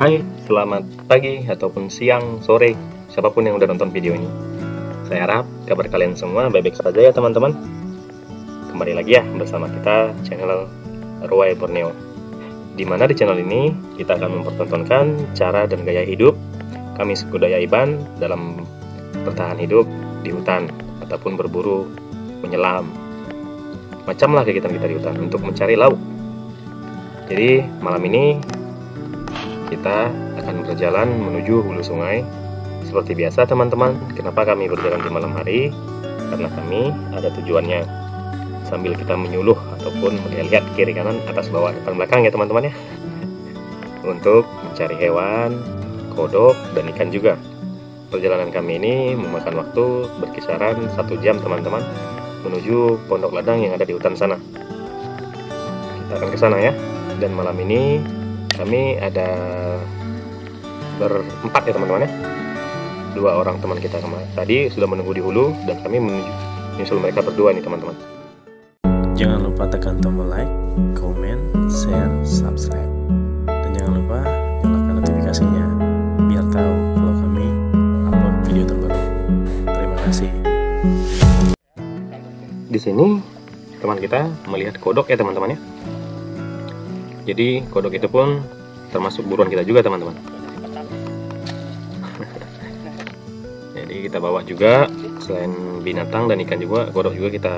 Hai, selamat pagi ataupun siang, sore, siapapun yang udah nonton video ini. Saya harap kabar kalian semua baik-baik saja ya teman-teman. Kembali lagi ya bersama kita channel Ruwai Borneo. Dimana di channel ini kita akan mempertontonkan cara dan gaya hidup kami suku Dayak Iban dalam bertahan hidup di hutan ataupun berburu, menyelam, macamlah kegiatan kita di hutan untuk mencari lauk. Jadi malam ini kita akan berjalan menuju hulu sungai. Seperti biasa teman-teman, kenapa kami berjalan di malam hari? Karena kami ada tujuannya, sambil kita menyuluh ataupun melihat kiri kanan, atas bawah, depan belakang ya teman-teman ya, untuk mencari hewan, kodok, dan ikan juga. Perjalanan kami ini memakan waktu berkisaran 1 jam teman-teman, menuju pondok ladang yang ada di hutan sana. Kita akan ke sana ya. Dan malam ini kami ada berempat ya teman-teman ya. 2 orang teman kita tadi sudah menunggu di hulu, dan kami menyusul mereka berdua nih teman-teman. Jangan lupa tekan tombol like, komen, share, subscribe, dan jangan lupa nyalakan notifikasinya biar tahu kalau kami upload video terbaru. Terima kasih. Di sini teman kita melihat kodok ya teman-teman ya. Jadi kodok itu pun termasuk buruan kita juga teman-teman. Jadi kita bawa juga, selain binatang dan ikan juga, kodok juga kita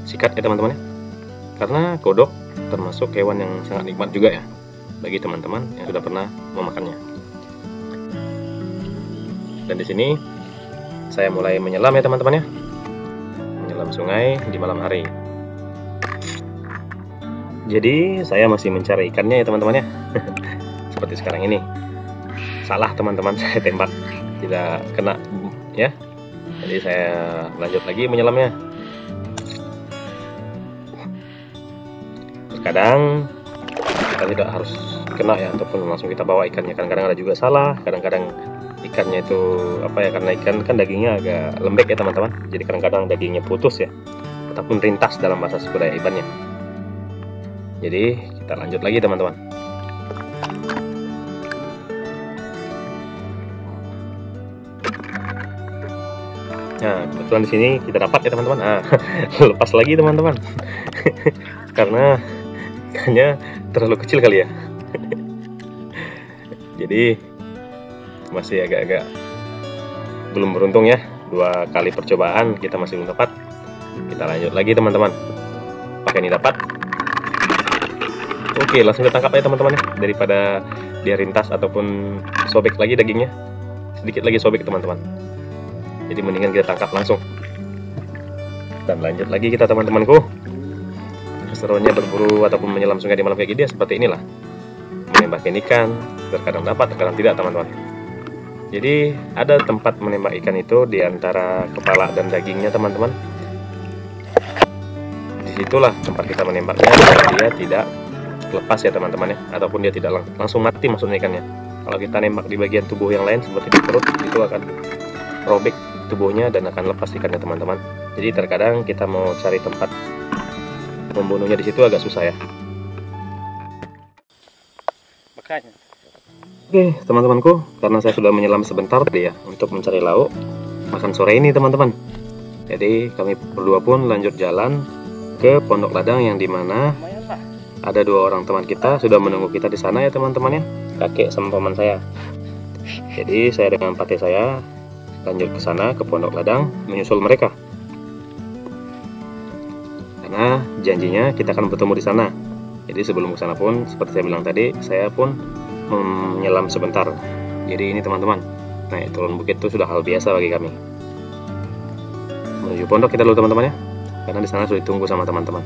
sikat ya teman-teman ya. Karena kodok termasuk hewan yang sangat nikmat juga ya bagi teman-teman yang sudah pernah memakannya. Dan di sini saya mulai menyelam ya teman-teman ya. Menyelam sungai di malam hari. Jadi saya masih mencari ikannya ya teman-teman ya. Seperti sekarang ini. Salah teman-teman, saya tembak, tidak kena ya. Jadi saya lanjut lagi menyelamnya. Terkadang kita tidak harus kena ya, ataupun langsung kita bawa ikannya. Kadang-kadang ada juga salah, kadang-kadang ikannya itu apa ya, karena ikan kan dagingnya agak lembek ya teman-teman. Jadi kadang-kadang dagingnya putus ya, ataupun rintas dalam bahasa suku Dayak Ibannya. Jadi kita lanjut lagi teman-teman. Nah, kebetulan di sini kita dapat ya teman-teman. Nah, lepas lagi teman-teman. Karena ikannya terlalu kecil kali ya. Jadi masih agak-agak belum beruntung ya. 2 kali percobaan kita masih belum dapat. Kita lanjut lagi teman-teman. Pakai ini dapat. Oke, langsung ditangkap aja teman-teman ya, daripada dia rintas ataupun sobek lagi dagingnya. Sedikit lagi sobek teman-teman. Jadi mendingan kita tangkap langsung. Dan lanjut lagi kita teman-temanku. Keseruannya berburu ataupun menyelam sungai di malam kayak gini ya seperti inilah. Menembak ikan, terkadang dapat, terkadang tidak teman-teman. Jadi ada tempat menembak ikan itu di antara kepala dan dagingnya teman-teman. Disitulah tempat kita menembaknya agar dia tidak lepas ya teman-teman ya, ataupun dia tidak langsung mati maksudnya ikannya. Kalau kita nembak di bagian tubuh yang lain seperti di perut, itu akan robek tubuhnya dan akan lepas ikannya teman-teman. Jadi terkadang kita mau cari tempat membunuhnya di situ agak susah ya. Makanya. Oke teman-temanku, karena saya sudah menyelam sebentar tadi ya untuk mencari lauk makan sore ini teman-teman. Jadi kami berdua pun lanjut jalan ke pondok ladang yang dimana ada 2 orang teman kita sudah menunggu kita di sana ya teman-teman ya, kakek sama paman saya. Jadi saya dengan pate saya lanjut ke sana ke pondok ladang menyusul mereka. Karena janjinya kita akan bertemu di sana. Jadi sebelum ke sana pun seperti saya bilang tadi, saya pun menyelam sebentar. Jadi ini teman-teman, naik turun bukit itu sudah hal biasa bagi kami. Menuju pondok kita dulu teman-teman ya, karena di sana sudah ditunggu sama teman-teman.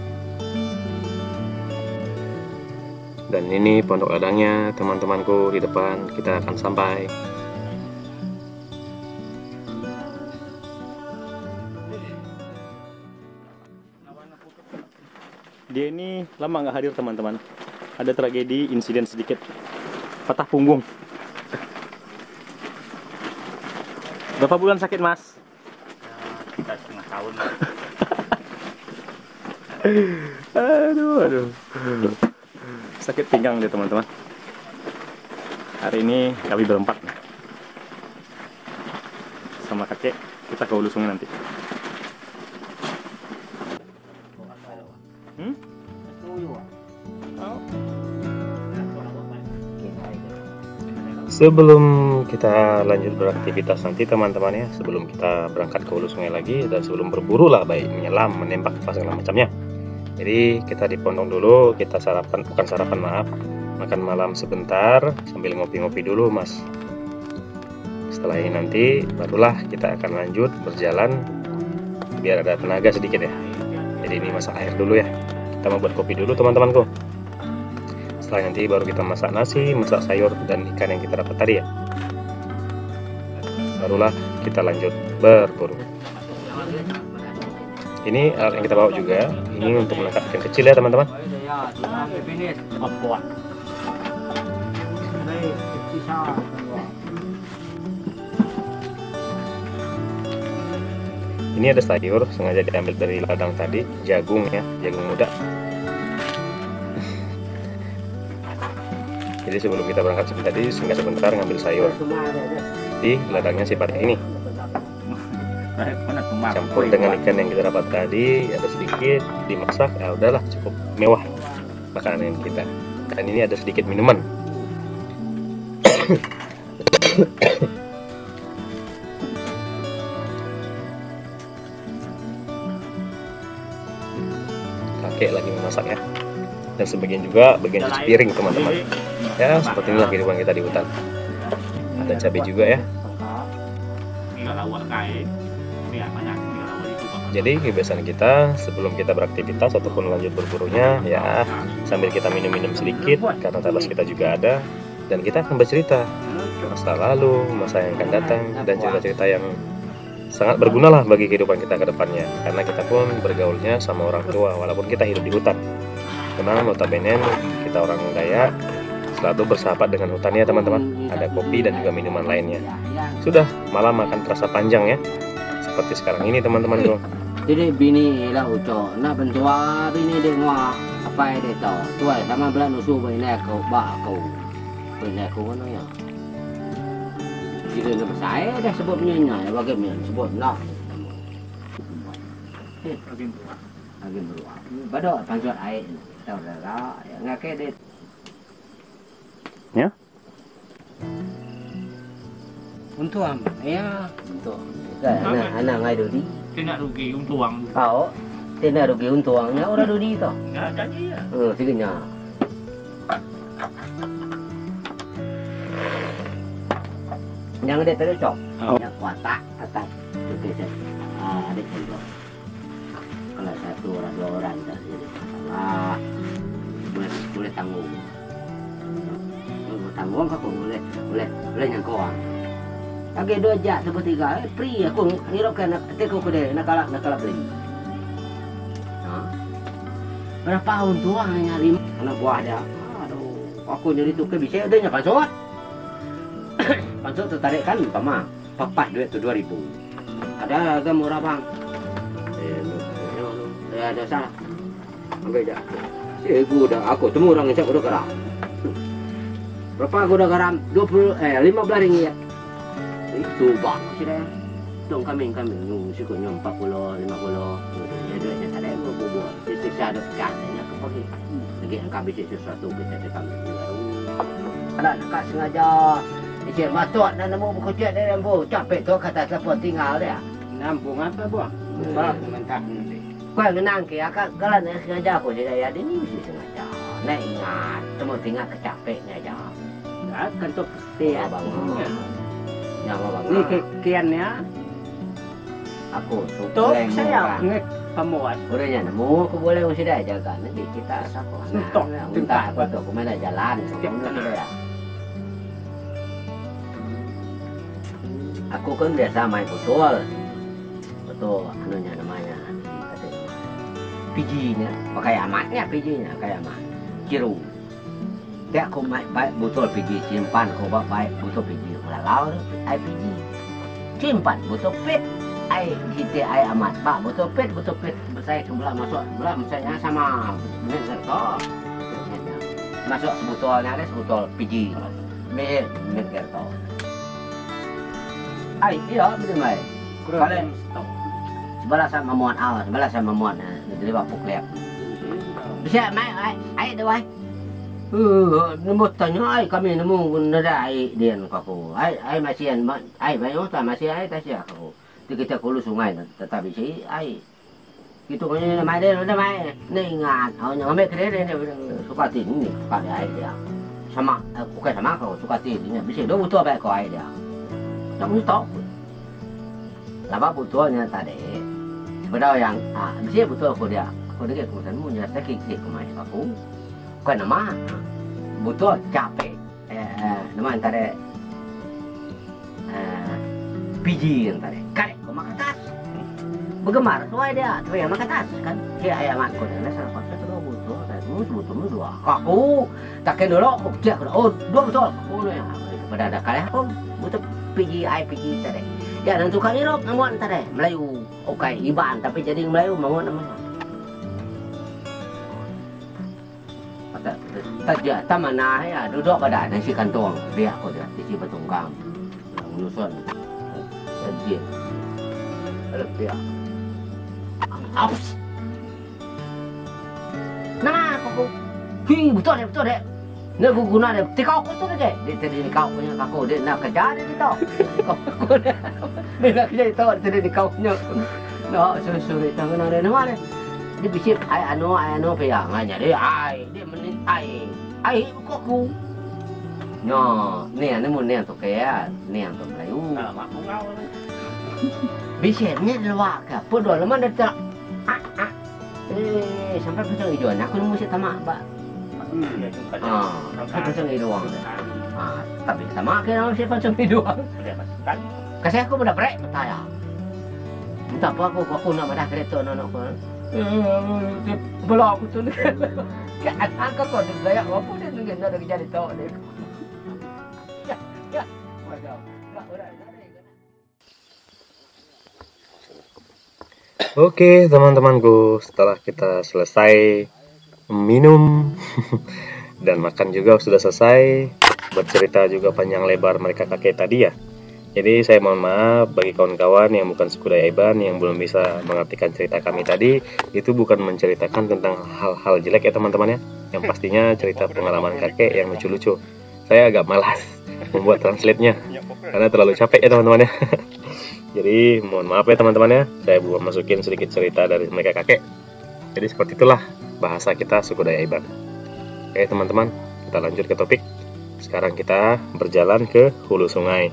Dan ini pondok ladangnya teman-temanku, di depan kita akan sampai. Dia ini lama nggak hadir teman-teman. Ada tragedi, insiden sedikit, patah punggung. Berapa bulan sakit mas? Kita setengah tahun. Aduh. Sakit pinggang dia teman-teman. Hari ini kami berempat sama kakek, kita ke hulu sungai nanti. Sebelum kita lanjut beraktivitas nanti teman-teman ya, sebelum kita berangkat ke hulu sungai lagi dan sebelum berburu lah, baik menyelam, menembak, apa segala macamnya. Jadi kita di pondok dulu, kita sarapan, bukan sarapan maaf, makan malam sebentar sambil ngopi-ngopi dulu mas. Setelah ini nanti barulah kita akan lanjut berjalan biar ada tenaga sedikit ya. Jadi ini masak air dulu ya, kita mau buat kopi dulu teman-temanku. Setelah nanti baru kita masak nasi, masak sayur dan ikan yang kita dapat tadi ya. Barulah kita lanjut berburu. Ini alat yang kita bawa juga, ini untuk menangkap ikan kecil ya teman-teman. Ini ada sayur, sengaja diambil dari ladang tadi, jagung ya, jagung muda. Jadi sebelum kita berangkat tadi, sebentar ngambil sayur di ladangnya si Pak ini. Campur dengan ikan yang kita dapat tadi, ada sedikit dimasak, ya udahlah cukup mewah makanan kita. Dan ini ada sedikit minuman. Kakek lagi memasak ya. Dan sebagian juga bagian cuci piring teman-teman. Ya seperti inilah kehidupan kita di hutan. Ada cabai juga ya. Jadi kebiasaan kita sebelum kita beraktivitas ataupun lanjut berburunya ya sambil kita minum-minum sedikit karena tabas kita juga ada, dan kita akan bercerita masa lalu, masa yang akan datang, dan cerita-cerita yang sangat berguna lah bagi kehidupan kita ke depannya, karena kita pun bergaulnya sama orang tua walaupun kita hidup di hutan. Karena notabene kita orang Dayak selalu bersahabat dengan hutan ya teman-teman. Ada kopi dan juga minuman lainnya. Sudah, malam akan terasa panjang ya, seperti sekarang ini teman-teman tuh. Jadi bini lah uco, nak bentua bini dia ngua apa dia tahu. Tuai sama belah nusu bini kau bak kau, bini kau mana ya? Kita nak saya dah sebut nyonya, bagaimana sebut nak. Lagi beruang. Badok panjat air, tahu dah. Ngakai dia. Ya? Untuk apa? Ya, untuk. Anak ngai dudi. Tidak rugi untuang. Kau, tidak rugi untuangnya orang dudi tu. Nggak ada dia. Tiganya. Yang dia tercok. Yang watak atas. Okey saya. Ada contoh. Kalau satu orang dua orang dah sini. Boleh tanggung. Tanggung kau boleh nyangkau. Lagi 2 jam atau 3, free aku ngiraukan teko kedai nak kalah beli. Berapa untuang nyari anak buah ada. Aduh, aku nyari tu ke bisa adanya pansot. Pansot tertarik kan pama, papat duit tu 2000. Ada harga murah bang. Ada salah. Ambil je. Aku dah aku temu orang yang udah garam. Berapa aku udah garam? 15 ringgit. Itu bang sudah. Dong kami suka nyom 40, 50. Ya duitnya tak ada mau buat. Sisa ada pekan nak pergi. Lagi angka bisik sesuatu kita ada kami. Anak nak sengaja ijin matok dan nemu bekerja dari lembu. Capek tu kata siapa tinggal dia. Nampung apa buah? Bak mentah nanti. Kau yang nang ke akak kalau nak sengaja aku jadi ada ni mesti sengaja. Nak ingat, temu tinggal kecapeknya aja. Akan tu pasti abang. Yang abang. Ni kiannya. Aku Tu saya ngek pemuat. Udahnya nemu, aku boleh mesti dah jaga. Nanti kita siapa? Untuk entah apa tu, aku mana jalan. Aku kan biasa main betul. Anunya namanya. PG-nya, pakai amatnya PG-nya, kayak amat. Ciru. Dia aku main baik betul PG, simpan aku baik betul PG. Kalau ai PG. Simpan betul pet. Ai kita ai amat pak betul pet saya sebelah masuk belah misalnya sama benar toh masuk sebotolnya ada sebotol PG Meh kerto. Ai dia betul mai. Kalau sebelah sama muat awas, sebelah sama muat jadi bapak klep. Bisa mai ai dah wai. Nemu tanya ai kami nemu nada ai dian kaku. Ai masih ai banyak tak masih ai tak sia kaku. Kita hulu sungai tetapi si ai itu punya mai dia ada mai ni ngat. Oh ngambil kerja dia suka tin ni suka ai dia. Sama bukan sama kau suka tin dia bisa dua butuh baik kau ai dia. Tak mesti tahu. Lama butuhnya tadi. Sebenarnya yang bisa butuh aku dia. Aku dia kemudian punya sakit kemai aku. Bukan nama butuh capek. Nama antara biji yang tadi. Karek kau makan tas. Bergemar sesuai dia. Tapi yang makan tas kan. Dia ayam aku dan salah pasal tu butuh. Butuh dua. Aku tak kena dulu. Oh dua betul. Oh ya. Pada ada kali aku butuh biji biji tadi. Ya nentukan irop namun tadi Melayu. Oke Iban tapi jadi Melayu mau namanya. Tajak tamanah ya duduk pada nasi kantong dia aku dia di Batunggang menyusun jadi ada dia aps nah aku betul deh nak guna deh tikau aku tu deh dia tadi kau punya aku dia nak kerja dia tu kau dia nak kerja itu tadi kau punya no sulit tangan ada nama dia bisip ai anu pia nganya dia ai dia menit ai aku no ni anu ni tu kaya ni tu Melayu bisip ni lawak ka podo lama dah sampai pasang hijau aku mesti tamak ba pasang hijau tapi tamak ke mesti pasang hijau kasi aku mudah break betaya entah apa aku nak madah kereta nak belak aku tu ni. Kan angka kau tu layak apa dia tu nak kerja di tau ni. Ya. Macam. Oke teman-temanku, setelah kita selesai minum dan makan juga sudah selesai, bercerita juga panjang lebar mereka kakek tadi ya. Jadi saya mohon maaf bagi kawan-kawan yang bukan suku Dayak yang belum bisa mengartikan cerita kami tadi. Itu bukan menceritakan tentang hal-hal jelek ya teman-teman ya. Yang pastinya cerita pengalaman kakek yang lucu-lucu. Saya agak malas membuat translate-nya karena terlalu capek ya teman-teman ya. Jadi mohon maaf ya teman-teman ya. Saya buat masukin sedikit cerita dari mereka kakek. Jadi seperti itulah bahasa kita suku Dayak. Oke teman-teman, kita lanjut ke topik. Sekarang kita berjalan ke hulu sungai.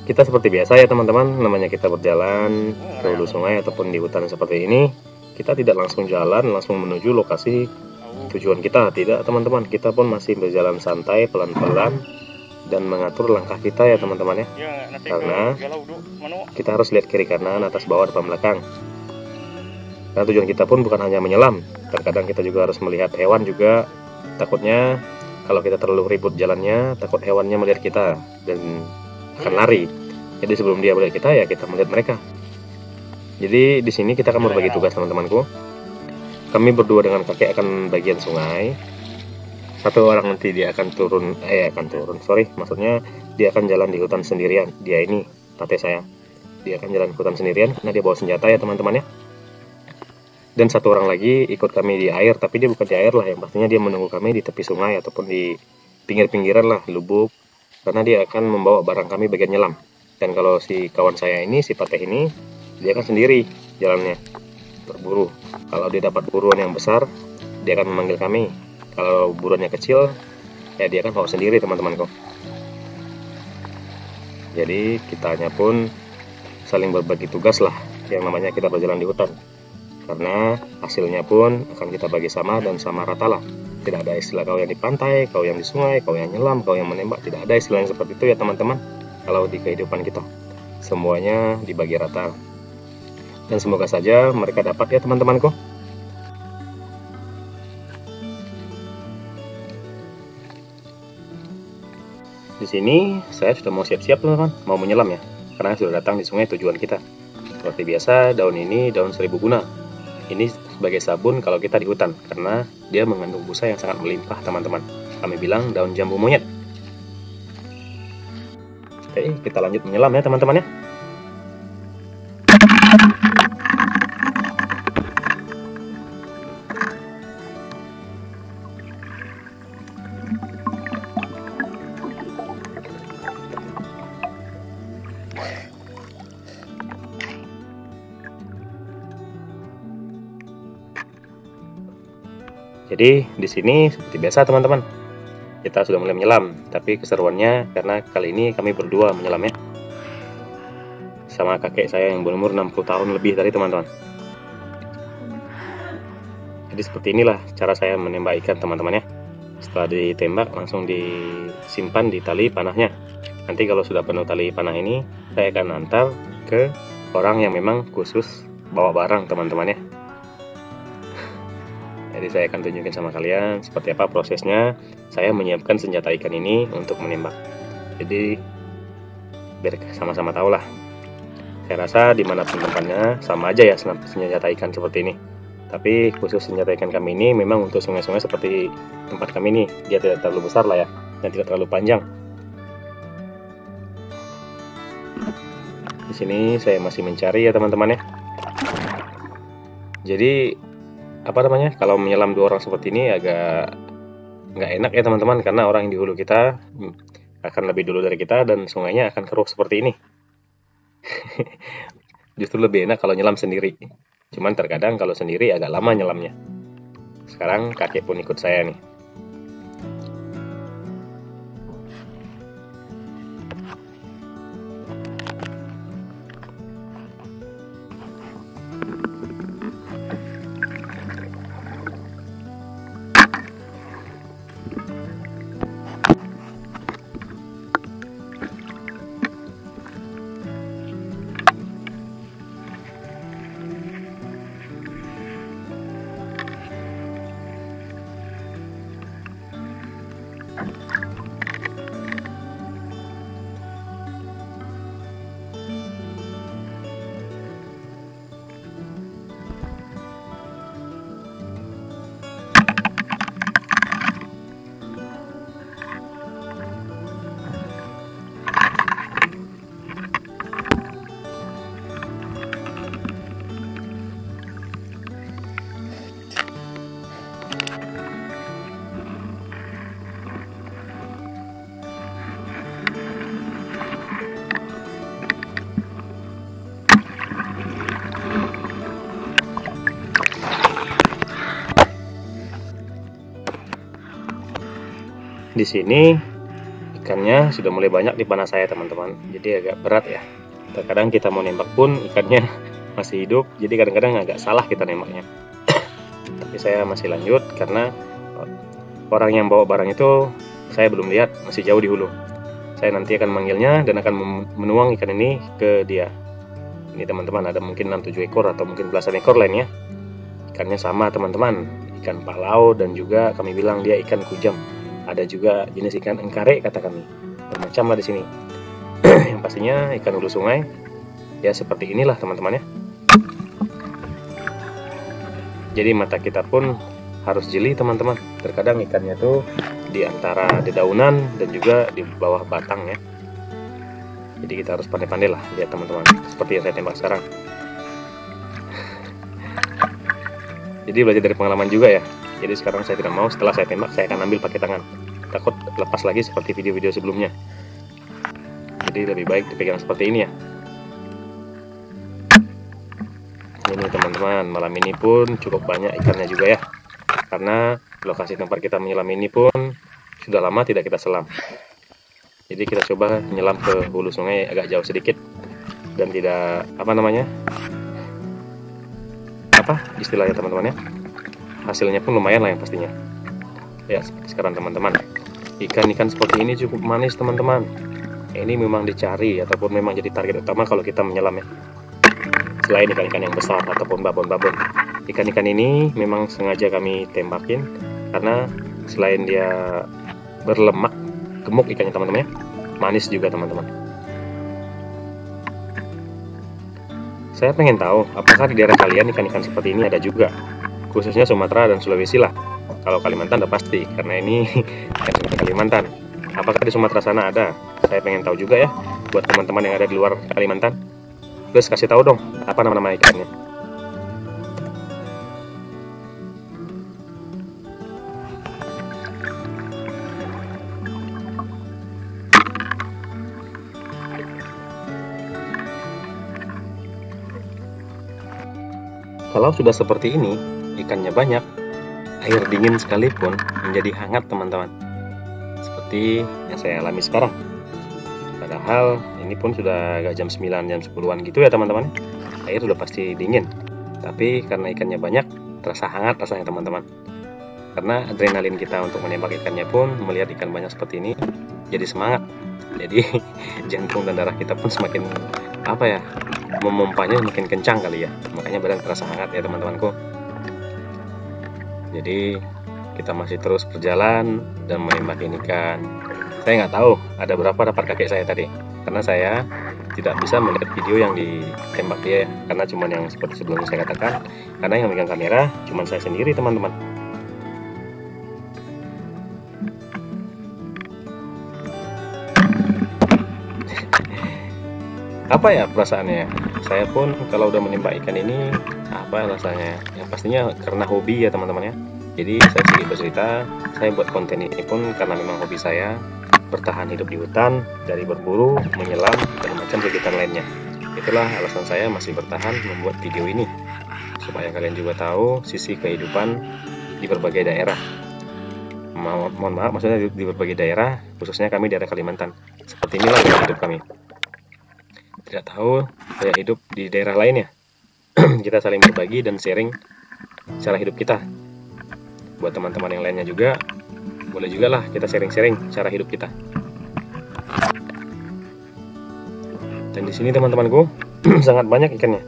Kita seperti biasa ya teman-teman, namanya kita berjalan ke hulu sungai ataupun di hutan seperti ini, kita tidak langsung jalan, langsung menuju lokasi tujuan kita, tidak teman-teman. Kita pun masih berjalan santai, pelan-pelan, dan mengatur langkah kita ya teman-teman ya. Karena kita harus lihat kiri kanan, atas bawah, depan belakang. Karena tujuan kita pun bukan hanya menyelam, terkadang kita juga harus melihat hewan juga. Takutnya kalau kita terlalu ribut jalannya, takut hewannya melihat kita dan akan lari. Jadi sebelum dia melihat kita ya kita melihat mereka. Jadi di sini kita akan berbagi tugas teman-temanku. Kami berdua dengan kakek akan bagian sungai. Satu orang nanti dia akan turun, maksudnya dia akan jalan di hutan sendirian. Dia ini tate saya. Dia akan jalan ke hutan sendirian karena dia bawa senjata ya teman-teman ya. Dan satu orang lagi ikut kami di air, tapi dia bukan di air lah, yang pastinya dia menunggu kami di tepi sungai ataupun di pinggir-pinggiran lah, lubuk. Karena dia akan membawa barang kami bagian nyelam. Dan kalau si kawan saya ini, si Pateh ini, dia akan sendiri jalannya berburu. Kalau dia dapat buruan yang besar, dia akan memanggil kami. Kalau buruannya kecil, ya dia akan bawa sendiri teman-temanku. Jadi kitanya pun saling berbagi tugas lah, yang namanya kita berjalan di hutan. Karena hasilnya pun akan kita bagi sama dan sama rata lah. Tidak ada istilah kau yang di pantai, kau yang di sungai, kau yang nyelam, kau yang menembak. Tidak ada istilah yang seperti itu ya teman-teman. Kalau di kehidupan kita, semuanya dibagi rata. Dan semoga saja mereka dapat ya teman-temanku. Di sini saya sudah mau siap-siap teman-teman, mau menyelam ya. Karena sudah datang di sungai tujuan kita. Seperti biasa, daun ini daun 1000 guna. Ini sebagai sabun kalau kita di hutan, karena dia mengandung busa yang sangat melimpah teman-teman. kami bilang daun jambu monyet. Oke, kita lanjut menyelam ya teman-teman ya. Jadi di sini seperti biasa teman-teman, kita sudah mulai menyelam. Tapi keseruannya karena kali ini kami berdua menyelam ya, sama kakek saya yang berumur 60 tahun lebih tadi teman-teman. Jadi seperti inilah cara saya menembak ikan teman-teman ya. Setelah ditembak langsung disimpan di tali panahnya. Nanti kalau sudah penuh tali panah ini, saya akan antar ke orang yang memang khusus bawa barang teman-teman ya. Jadi saya akan tunjukin sama kalian seperti apa prosesnya saya menyiapkan senjata ikan ini untuk menembak. Jadi biar sama-sama tahu lah. Saya rasa dimanapun tempatnya sama aja ya senjata ikan seperti ini. Tapi khusus senjata ikan kami ini memang untuk sungai-sungai seperti tempat kami ini. Dia tidak terlalu besar lah ya, dan tidak terlalu panjang. Di sini saya masih mencari ya teman-teman ya. Jadi apa namanya, kalau menyelam dua orang seperti ini agak nggak enak ya teman-teman, karena orang yang di hulu kita akan lebih dulu dari kita dan sungainya akan keruh seperti ini. Justru lebih enak kalau nyelam sendiri, cuman terkadang kalau sendiri agak lama nyelamnya. Sekarang kakek pun ikut saya nih. Di sini ikannya sudah mulai banyak di panah saya teman-teman, jadi agak berat ya. Terkadang kita mau nembak pun ikannya masih hidup, jadi kadang-kadang agak salah kita nembaknya. Tapi saya masih lanjut karena orang yang bawa barang itu saya belum lihat, masih jauh di hulu. Saya nanti akan manggilnya dan akan menuang ikan ini ke dia. Ini teman-teman, ada mungkin 6-7 ekor atau mungkin belasan ekor lainnya. Ikannya sama teman-teman, ikan palau dan juga kami bilang dia ikan kujam. Ada juga jenis ikan engkare kata kami, bermacam lah di sini. Yang pastinya ikan hulu sungai ya seperti inilah teman-teman ya. Jadi mata kita pun harus jeli teman-teman. Terkadang ikannya tuh di antara dedaunan dan juga di bawah batang ya. Jadi kita harus pandai-pandai lah lihat teman-teman, seperti yang saya tembak sekarang. Jadi belajar dari pengalaman juga ya. Jadi sekarang saya tidak mau, setelah saya tembak saya akan ambil pakai tangan. Takut lepas lagi seperti video-video sebelumnya. Jadi lebih baik dipegang seperti ini ya. Ini teman-teman, malam ini pun cukup banyak ikannya juga ya. Karena lokasi tempat kita menyelam ini pun sudah lama tidak kita selam. Jadi kita coba menyelam ke hulu sungai agak jauh sedikit. Dan tidak, istilahnya teman-teman ya, hasilnya pun lumayan lah yang pastinya ya. Seperti sekarang teman-teman, ikan-ikan seperti ini cukup manis teman-teman. Ini memang dicari ataupun memang jadi target utama kalau kita menyelam ya. Selain ikan-ikan yang besar ataupun babon-babon, ikan-ikan ini memang sengaja kami tembakin karena selain dia berlemak, gemuk ikannya teman-teman ya, manis juga teman-teman. Saya pengen tahu apakah di daerah kalian ikan-ikan seperti ini ada juga, khususnya Sumatera dan Sulawesi lah. Kalau Kalimantan udah pasti, karena ini kan Sumatera Kalimantan. Apakah di Sumatera sana ada? Saya pengen tahu juga ya, buat teman-teman yang ada di luar Kalimantan. Terus kasih tahu dong, apa nama-nama ikannya. Kalau sudah seperti ini, ikannya banyak, air dingin sekalipun menjadi hangat teman-teman. Seperti yang saya alami sekarang. Padahal ini pun sudah agak jam 9, jam 10-an gitu ya teman-teman. Air sudah pasti dingin. Tapi karena ikannya banyak, terasa hangat rasanya teman-teman. Karena adrenalin kita untuk menembak ikannya pun, melihat ikan banyak seperti ini, jadi semangat. Jadi jantung dan darah kita pun semakin memompanya makin kencang kali ya. Makanya badan terasa hangat ya teman-temanku. Jadi kita masih terus berjalan dan menembak ikan. Saya nggak tahu ada berapa dapat kakek saya tadi, karena saya tidak bisa melihat video yang ditembak dia, karena cuman yang seperti sebelumnya saya katakan, karena yang megang kamera cuman saya sendiri teman-teman. Apa ya perasaannya? Saya pun kalau udah menembak ikan ini, apa rasanya? Yang pastinya karena hobi ya teman-teman ya. Jadi saya sedikit bercerita, saya buat konten ini pun karena memang hobi saya bertahan hidup di hutan, dari berburu, menyelam, dan macam kegiatan lainnya. Itulah alasan saya masih bertahan membuat video ini, supaya kalian juga tahu sisi kehidupan di berbagai daerah. Mohon maaf, maksudnya di berbagai daerah, khususnya kami daerah Kalimantan. Seperti inilah hidup kami. Tidak tahu saya hidup di daerah lainnya. Kita saling berbagi dan sharing cara hidup kita. Buat teman-teman yang lainnya juga, boleh juga lah kita sharing-sharing cara hidup kita. Dan di sini teman-temanku sangat banyak ikannya.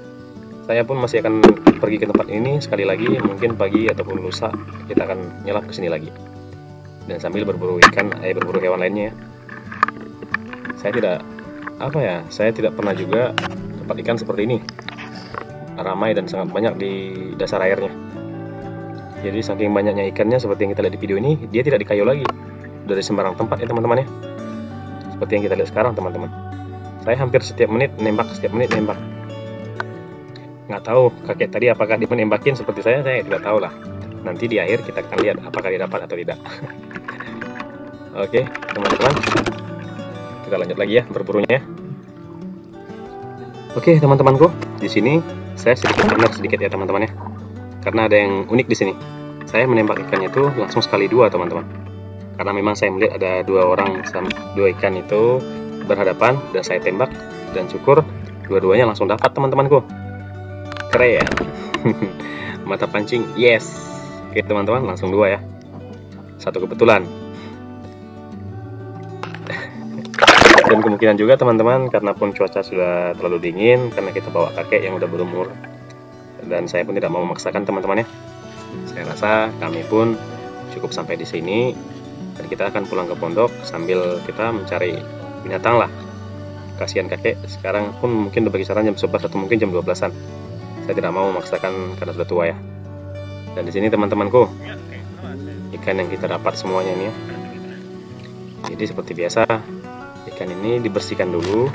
Saya pun masih akan pergi ke tempat ini sekali lagi, mungkin pagi ataupun lusa kita akan nyelam ke sini lagi. Dan sambil berburu ikan, berburu hewan lainnya. Saya tidak pernah juga dapat ikan seperti ini. Ramai dan sangat banyak di dasar airnya. Jadi saking banyaknya ikannya seperti yang kita lihat di video ini, dia tidak di kayu lagi, dari sembarang tempat ya teman-teman ya. Seperti yang kita lihat sekarang teman-teman. Saya hampir setiap menit nembak. Nggak tahu kakek tadi apakah dia menembakin seperti saya tidak tahu lah. Nanti di akhir kita akan lihat apakah dia dapat atau tidak. Oke teman-teman, kita lanjut lagi ya berburunya. Oke teman-temanku, di sini saya sedikit ya teman-teman ya. Karena ada yang unik di sini. Saya menembak ikannya itu langsung sekali dua teman-teman. Karena memang saya melihat ada dua ikan itu berhadapan dan saya tembak, dan syukur dua-duanya langsung dapat teman-temanku. Keren. Mata pancing, yes. Oke teman-teman, langsung dua ya. Satu kebetulan. Dan kemungkinan juga teman-teman, karena pun cuaca sudah terlalu dingin, karena kita bawa kakek yang udah berumur, dan saya pun tidak mau memaksakan teman-teman ya. Saya rasa kami pun cukup sampai di sini, dan kita akan pulang ke pondok sambil kita mencari binatang lah. Kasihan kakek, sekarang pun mungkin udah bagi saran jam 11 atau mungkin jam 12-an. Saya tidak mau memaksakan karena sudah tua ya. Dan di sini teman-temanku, ikan yang kita dapat semuanya ini ya. Jadi seperti biasa, ikan ini dibersihkan dulu,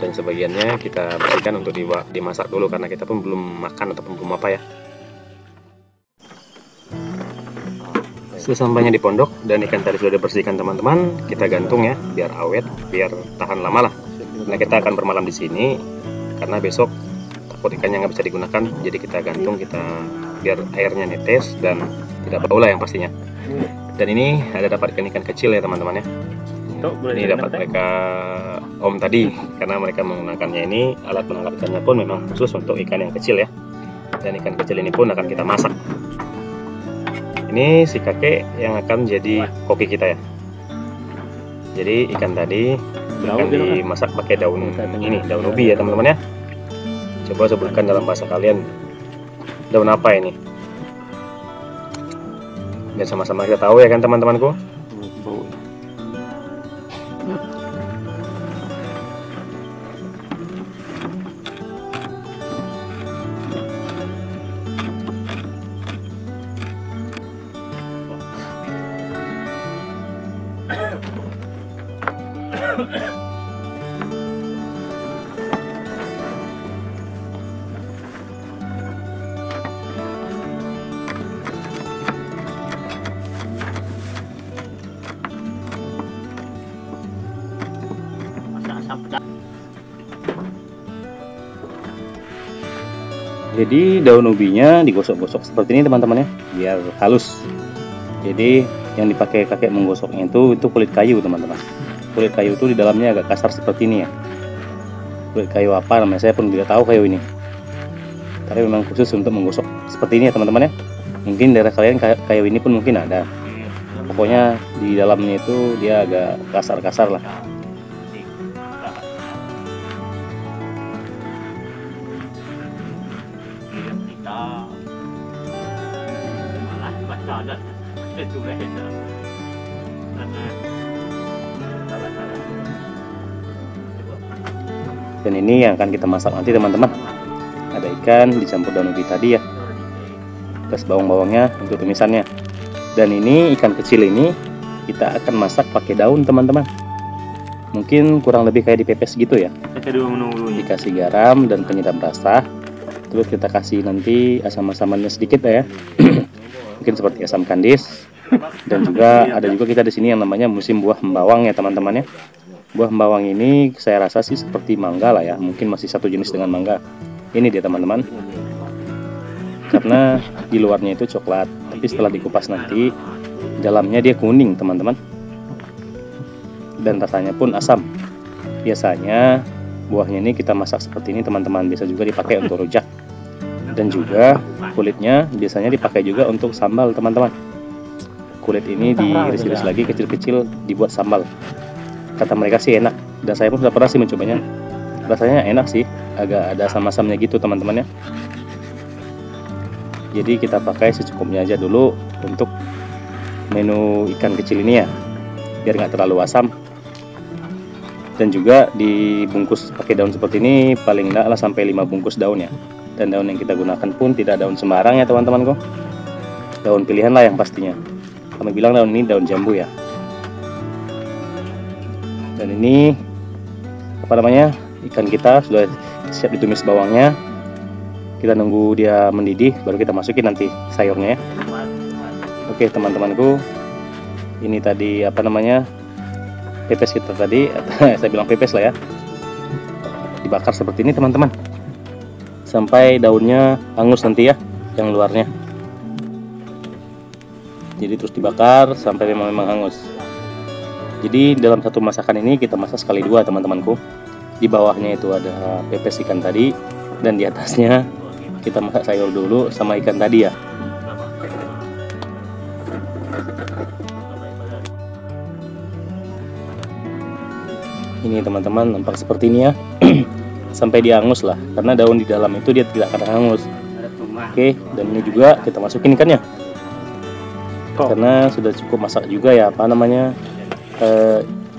dan sebagiannya kita bersihkan untuk dimasak dulu, karena kita pun belum makan ataupun belum apa ya. Sesampainya di pondok dan ikan tadi sudah dibersihkan teman-teman, kita gantung ya, biar awet, biar tahan lama lah. Nah kita akan bermalam di sini, karena besok takut ikannya nggak bisa digunakan, jadi kita gantung, biar airnya netes dan tidak bau lah yang pastinya. Dan ini ada dapat ikan kecil ya teman-teman ya. Ini dapat mereka om tadi, karena mereka menggunakannya ini, alat penangkap ikannya pun memang khusus untuk ikan yang kecil ya. Dan ikan kecil ini pun akan kita masak. Ini si kakek yang akan jadi koki kita ya. Jadi ikan tadi akan dimasak pakai daun ubi ya teman-teman ya. Coba sebutkan dalam bahasa kalian, daun apa ini? Dan sama-sama kita tahu ya kan teman-temanku. Jadi daun ubinya digosok-gosok seperti ini teman-teman ya, biar halus. Jadi yang dipakai kakek menggosoknya itu kulit kayu teman-teman. Kulit kayu itu di dalamnya agak kasar seperti ini ya. Kulit kayu apa namanya saya pun tidak tahu kayu ini. Tapi memang khusus untuk menggosok seperti ini ya teman-teman ya. Mungkin daerah kalian kayu ini pun mungkin ada. Pokoknya di dalamnya itu dia agak kasar-kasar lah. Dan ini yang akan kita masak nanti teman-teman. Ada ikan dicampur daun ubi tadi ya, plus bawang-bawangnya untuk tumisannya. Dan ini ikan kecil ini kita akan masak pakai daun teman-teman. Mungkin kurang lebih kayak dipepes gitu ya. Dikasih garam dan penyedap rasa. Terus kita kasih nanti asam-asamannya sedikit ya. Mungkin seperti asam kandis. Dan juga ada juga kita di sini yang namanya musim buah bawang ya teman-teman ya. Buah bawang ini saya rasa sih seperti mangga lah ya. Mungkin masih satu jenis dengan mangga. Ini dia teman-teman. Karena di luarnya itu coklat, tapi setelah dikupas nanti dalamnya dia kuning teman-teman. Dan rasanya pun asam. Biasanya buahnya ini kita masak seperti ini teman-teman. Biasa juga dipakai untuk rujak. Dan juga kulitnya biasanya dipakai juga untuk sambal teman-teman. Kulit ini diiris-iris lagi kecil-kecil dibuat sambal. Kata mereka sih enak, dan saya pun sudah pernah sih mencobanya. Rasanya enak sih, agak ada asam-asamnya gitu teman-teman ya. Jadi kita pakai secukupnya aja dulu untuk menu ikan kecil ini ya, biar nggak terlalu asam. Dan juga dibungkus pakai daun seperti ini paling enggak lah sampai 5 bungkus daun ya. Dan daun yang kita gunakan pun tidak daun sembarang ya teman-temanku. Daun pilihan lah yang pastinya. Kami bilang daun ini daun jambu ya. Dan ini apa namanya, ikan kita sudah siap ditumis bawangnya. Kita nunggu dia mendidih baru kita masukin nanti sayurnya ya. Oke teman-temanku, ini tadi apa namanya, pepes kita tadi. Saya bilang pepes lah ya, dibakar seperti ini teman-teman sampai daunnya hangus nanti ya, yang luarnya. Jadi terus dibakar sampai memang hangus. Jadi dalam satu masakan ini kita masak sekali dua teman-temanku. Di bawahnya itu ada pepes ikan tadi, dan di atasnya kita masak sayur dulu sama ikan tadi ya. Ini teman-teman nampak seperti ini ya. Sampai dia hangus lah, karena daun di dalam itu dia tidak akan hangus. Oke, dan ini juga kita masukin ikannya. Karena sudah cukup masak juga ya, apa namanya,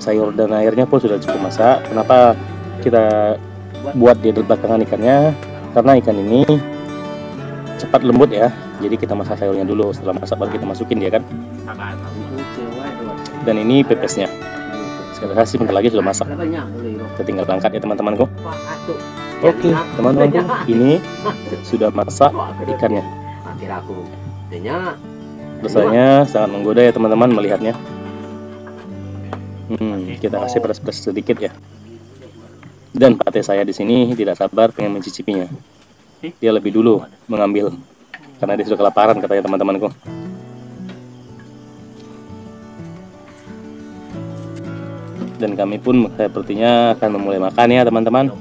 sayur dan airnya pun sudah cukup masak. Kenapa kita buat di belakangan ikannya? Karena ikan ini cepat lembut ya. Jadi kita masak sayurnya dulu, setelah masak baru kita masukin dia kan. Dan ini pepesnya. Sekali lagi bentar lagi sudah masak. Kita tinggal angkat ya teman-temanku. Oke teman-temanku, ini sudah masak ikannya. Rasanya sangat menggoda ya teman-teman melihatnya. Kita kasih pedas-pedas sedikit ya. Dan pate saya di sini tidak sabar pengen mencicipinya. Dia lebih dulu mengambil karena dia sudah kelaparan katanya teman-temanku. Dan kami pun sepertinya akan memulai makan ya teman-teman.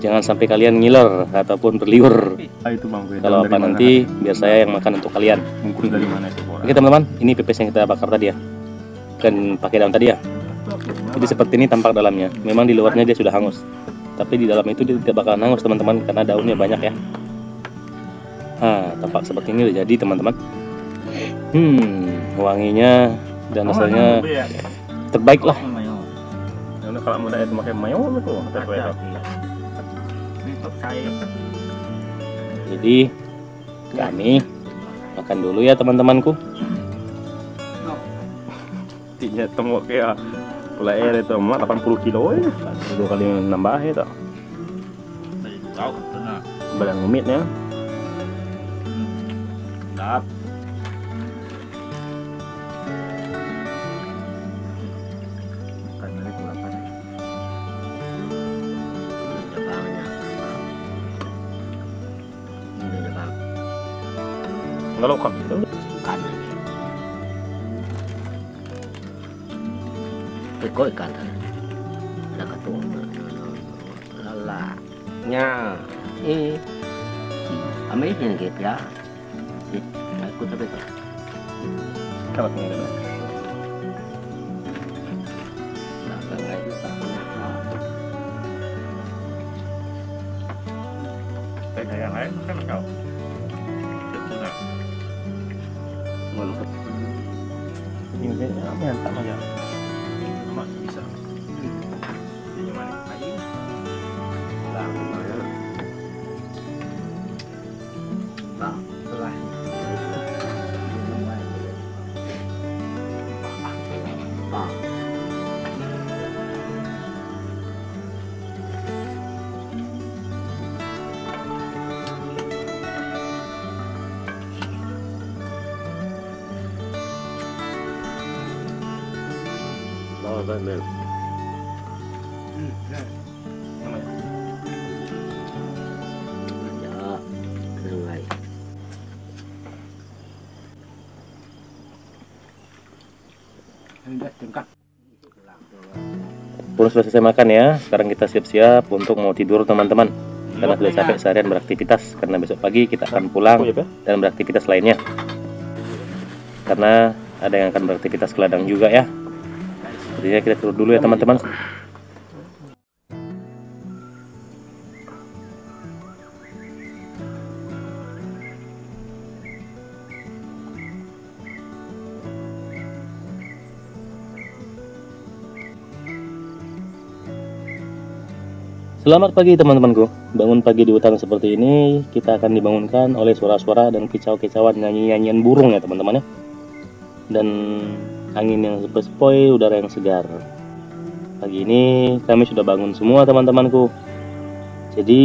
Jangan sampai kalian ngiler ataupun berliur. Kalau apa nanti biar saya yang makan untuk kalian. Oke teman-teman, ini pepes yang kita bakar tadi ya. Dan pakai daun tadi ya. Jadi seperti ini tampak dalamnya. Memang di luarnya dia sudah hangus, tapi di dalam itu dia tidak bakalan hangus teman-teman karena daunnya banyak ya. Tampak seperti ini udah jadi teman-teman. Wanginya dan rasanya terbaik lah. Kalau mau diet pakai mayo itu jadi kami makan dulu ya teman-temanku. Tidak temu kayak Pula air itu emak 80 kilo ya. 2 kali nambah itu. Tahu kena. Badan umitnya. Dap. Bukan dari berapa nih? Enggak lo kami itu. Kan. Ikut ikan kan. Ada ketua. Lala. Nya. Ambil yang gitu ya. Ikut tapi kan. Kalau pengen itu. Kayak yang lain kan kau. Betul nak. Ini kayaknya mantap aja. Mak bisa. Ini mana? Ayo. Lah, nah, setelah nah, Oh, benar. ya, dengai. Hendak tingkat. Pun sudah selesai makan ya. Sekarang kita siap-siap untuk mau tidur teman-teman. Karena sudah capek seharian beraktivitas. Karena besok pagi kita akan pulang dan beraktivitas lainnya. Karena ada yang akan beraktivitas ke ladang juga ya. Jadi kita tidur dulu ya teman-teman. Selamat pagi teman-temanku. Bangun pagi di hutan seperti ini, kita akan dibangunkan oleh suara-suara dan kicau-kicauan nyanyi-nyanyian burung ya teman-teman ya. Dan angin yang sepoi-sepoi, udara yang segar. Pagi ini kami sudah bangun semua teman-temanku. Jadi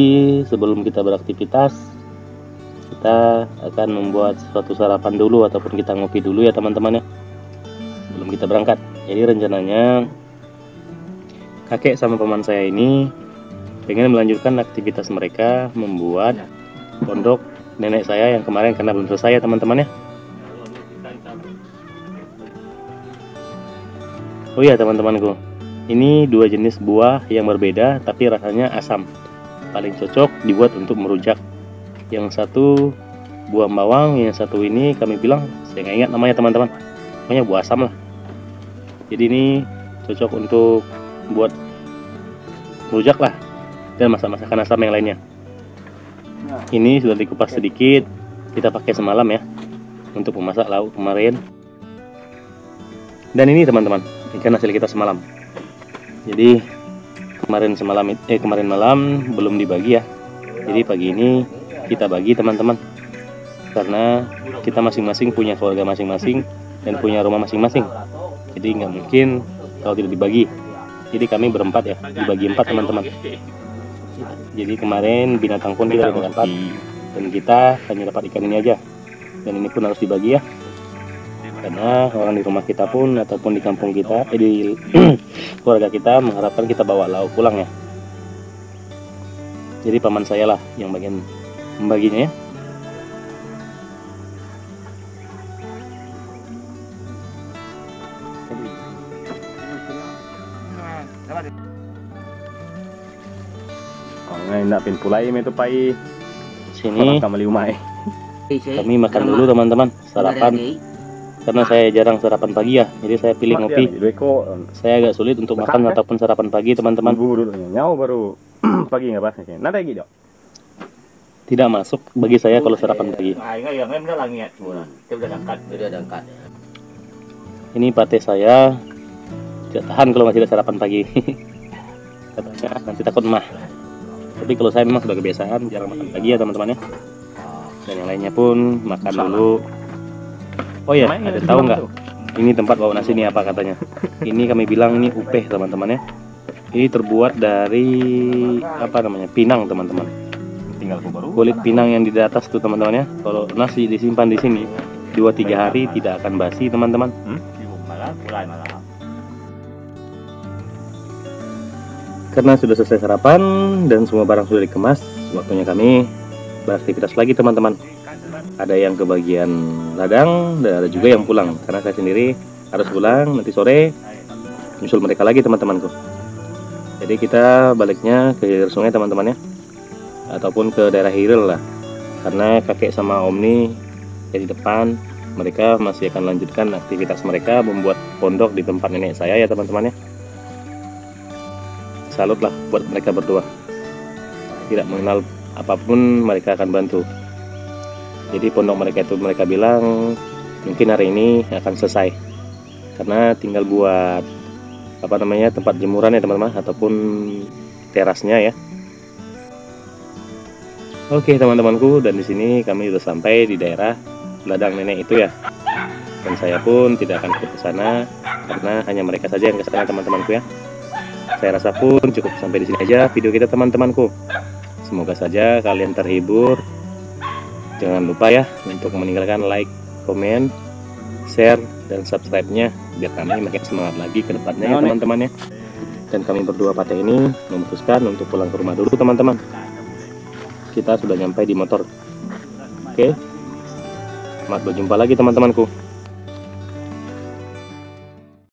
sebelum kita beraktivitas, kita akan membuat suatu sarapan dulu ataupun kita ngopi dulu ya teman-teman ya. Sebelum kita berangkat. Jadi rencananya kakek sama paman saya ini pengen melanjutkan aktivitas mereka membuat pondok nenek saya yang kemarin karena belum selesai ya teman-teman ya. Oh iya teman-temanku, ini dua jenis buah yang berbeda tapi rasanya asam. Paling cocok dibuat untuk merujak. Yang satu buah bawang, yang satu ini kami bilang, saya nggak ingat namanya teman-teman, pokoknya buah asam lah. Jadi ini cocok untuk buat merujak lah dan masak-masakan asam yang lainnya. Ini sudah dikupas sedikit, kita pakai semalam ya untuk memasak lauk kemarin. Dan ini teman-teman, ikan hasil kita semalam. Jadi kemarin malam belum dibagi ya. Jadi pagi ini kita bagi teman-teman. Karena kita masing-masing punya keluarga masing-masing dan punya rumah masing-masing. Jadi nggak mungkin kalau tidak dibagi. Jadi kami berempat ya, dibagi 4 teman-teman. Jadi kemarin binatang pun kita dapat dan kita hanya dapat ikan ini aja. Dan ini pun harus dibagi ya. Karena orang di rumah kita pun ataupun di kampung kita, di keluarga kita mengharapkan kita bawa lauk pulang ya. Jadi paman saya lah yang bagian membaginya ya. Nggak pin pulai itu pai sini kembali umai. Kami makan dulu teman-teman, sarapan. Karena saya jarang sarapan pagi ya, jadi saya pilih ngopi. Saya agak sulit untuk makan ataupun sarapan pagi teman-teman. Nyau baru pagi nggak pas nanti gitu. Tidak masuk bagi saya kalau sarapan pagi. Ini pate saya tidak tahan kalau masih ada sarapan pagi. Katanya nanti takut mah. Tapi kalau saya memang sudah kebiasaan jarang makan pagi ya teman-teman ya. Dan yang lainnya pun makan dulu. Oh ya, ada tahu nggak Ini tempat bawa nasi ini apa katanya? Ini kami bilang ini upeh teman-teman ya. Ini terbuat dari apa namanya? Pinang teman-teman. Tinggal baru. Kulit pinang yang di atas tuh teman-teman ya. Kalau nasi disimpan di sini 2-3 hari tidak akan basi teman-teman. Karena sudah selesai sarapan dan semua barang sudah dikemas, waktunya kami beraktivitas lagi teman-teman. Ada yang ke bagian ladang dan ada juga yang pulang. Karena saya sendiri harus pulang nanti sore, nyusul mereka lagi teman-temanku. Jadi kita baliknya ke hilir sungai teman-teman ya, ataupun ke daerah Hiril lah. Karena kakek sama om nih yang di depan, mereka masih akan lanjutkan aktivitas mereka membuat pondok di tempat nenek saya ya teman-teman ya. Salut lah buat mereka berdua. Tidak mengenal apapun mereka akan bantu. Jadi pondok mereka itu mereka bilang mungkin hari ini akan selesai. Karena tinggal buat apa namanya tempat jemuran ya teman-teman ataupun terasnya ya. Oke teman-temanku, dan di sini kami sudah sampai di daerah ladang nenek itu ya. Dan saya pun tidak akan ikut ke sana karena hanya mereka saja yang ke sana teman-temanku ya. Saya rasa pun cukup sampai di sini aja video kita teman-temanku. Semoga saja kalian terhibur. Jangan lupa ya untuk meninggalkan like, komen, share, dan subscribe-nya biar kami makin semangat lagi ke depannya ya teman-teman ya. Dan kami berdua patah ini memutuskan untuk pulang ke rumah dulu teman-teman. Kita sudah nyampe di motor. Oke. Selamat berjumpa lagi teman-temanku.